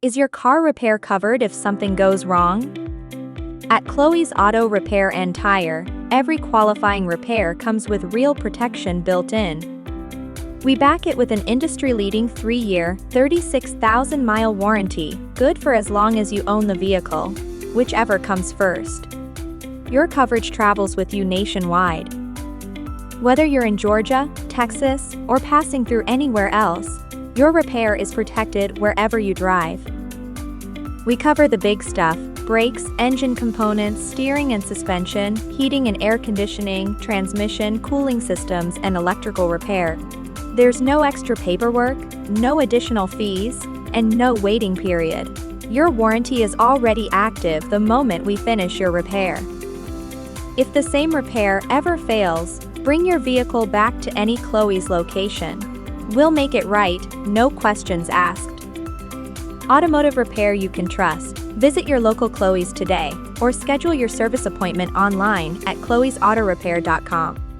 Is your car repair covered if something goes wrong? At Chloe's Auto Repair and Tire, every qualifying repair comes with real protection built in. We back it with an industry-leading 3-year, 36,000-mile warranty, good for as long as you own the vehicle, whichever comes first. Your coverage travels with you nationwide. Whether you're in Georgia, Texas, or passing through anywhere else, your repair is protected wherever you drive. We cover the big stuff: brakes, engine components, steering and suspension, heating and air conditioning, transmission, cooling systems, and electrical repair. There's no extra paperwork, no additional fees, and no waiting period. Your warranty is already active the moment we finish your repair. If the same repair ever fails, bring your vehicle back to any Chloe's location. We'll make it right, no questions asked. Automotive repair you can trust. Visit your local Chloe's today, or schedule your service appointment online at chloesautorepair.com.